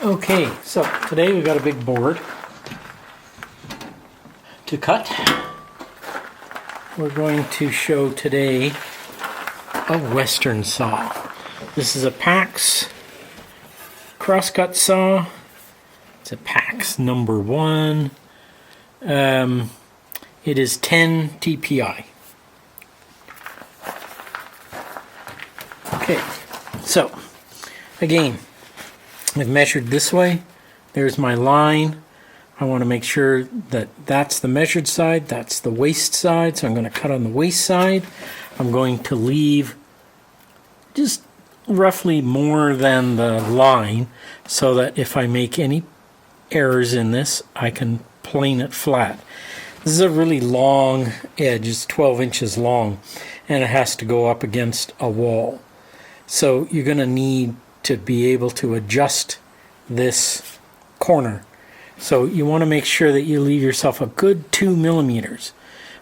Okay, so today we've got a big board to cut. We're going to show today a Western saw. This is a PAX crosscut saw. It's a PAX number 1. It is 10 TPI. Okay, so again, I've measured this way. There's my line. I want to make sure that that's the measured side, that's the waist side, so I'm going to cut on the waist side. I'm going to leave just roughly more than the line so that if I make any errors in this, I can plane it flat. This is a really long edge, it's 12 inches long, and it has to go up against a wall. So you're going to need to be able to adjust this corner. So you want to make sure that you leave yourself a good 2 millimeters.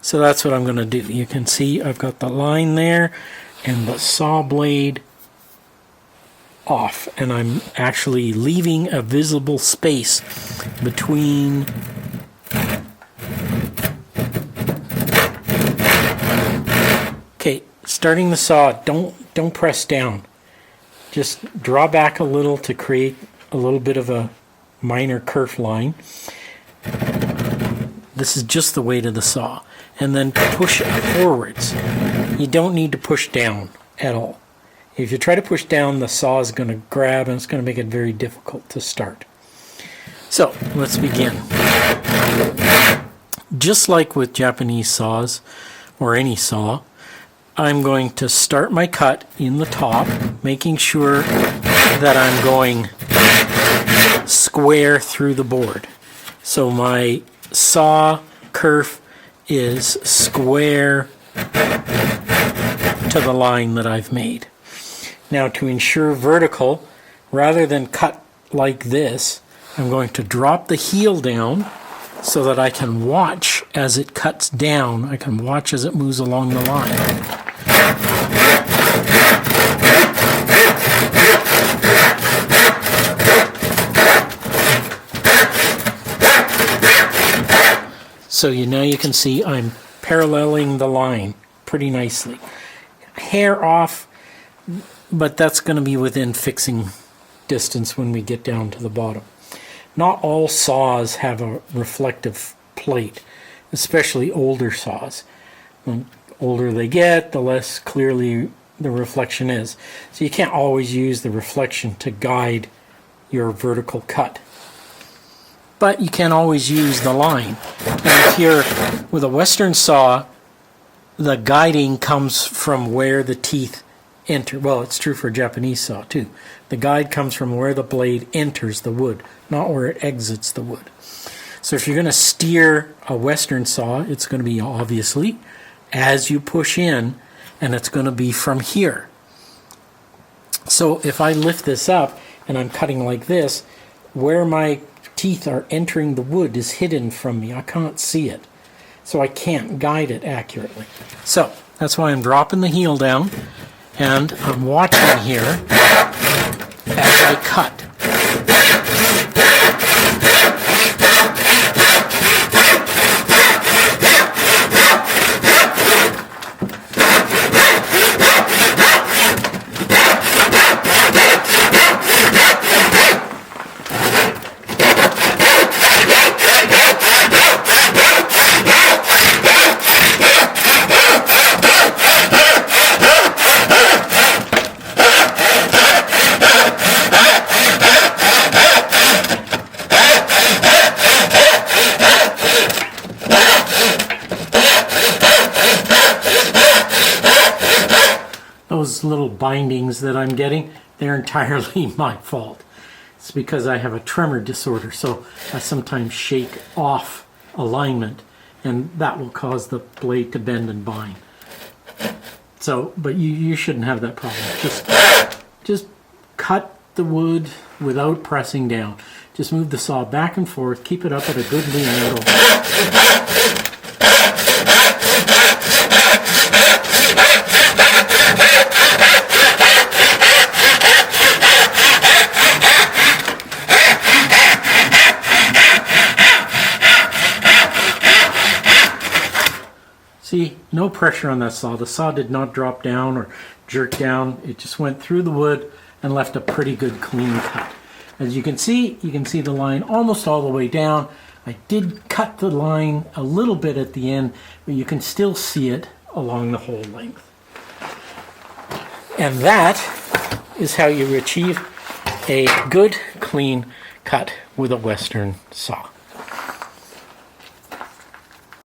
So that's what I'm going to do. You can see I've got the line there and the saw blade off, and I'm actually leaving a visible space between starting the saw. Don't press down. Just draw back a little to create a little bit of a minor kerf line. This is just the weight of the saw. And then push forwards. You don't need to push down at all. If you try to push down, the saw is going to grab and it's going to make it very difficult to start. So let's begin. Just like with Japanese saws or any saw, I'm going to start my cut in the top, making sure that I'm going square through the board. So my saw kerf is square to the line that I've made. Now, to ensure vertical, rather than cut like this, I'm going to drop the heel down so that I can watch as it cuts down. I can watch as it moves along the line. So now you can see I'm paralleling the line pretty nicely. Hair off, but that's going to be within fixing distance when we get down to the bottom. Not all saws have a reflective plate, especially older saws. The older they get, the less clearly the reflection is. So you can't always use the reflection to guide your vertical cut. But you can always use the line. And if you're with a Western saw, the guiding comes from where the teeth enter. Well, it's true for a Japanese saw too. The guide comes from where the blade enters the wood, not where it exits the wood. So if you're going to steer a Western saw, it's going to be obviously as you push in, and it's going to be from here. So if I lift this up and I'm cutting like this, where my teeth are entering the wood is hidden from me. I can't see it. So I can't guide it accurately. So that's why I'm dropping the heel down and I'm watching here as I cut. Those little bindings that I'm getting, they're entirely my fault. It's because I have a tremor disorder, so I sometimes shake off alignment, and that will cause the blade to bend and bind. So, but you shouldn't have that problem. Just cut the wood without pressing down. Just move the saw back and forth, keep it up at a good lean angle. See, no pressure on that saw. The saw did not drop down or jerk down. It just went through the wood and left a pretty good clean cut. As you can see the line almost all the way down. I did cut the line a little bit at the end, but you can still see it along the whole length. And that is how you achieve a good, clean cut with a Western saw.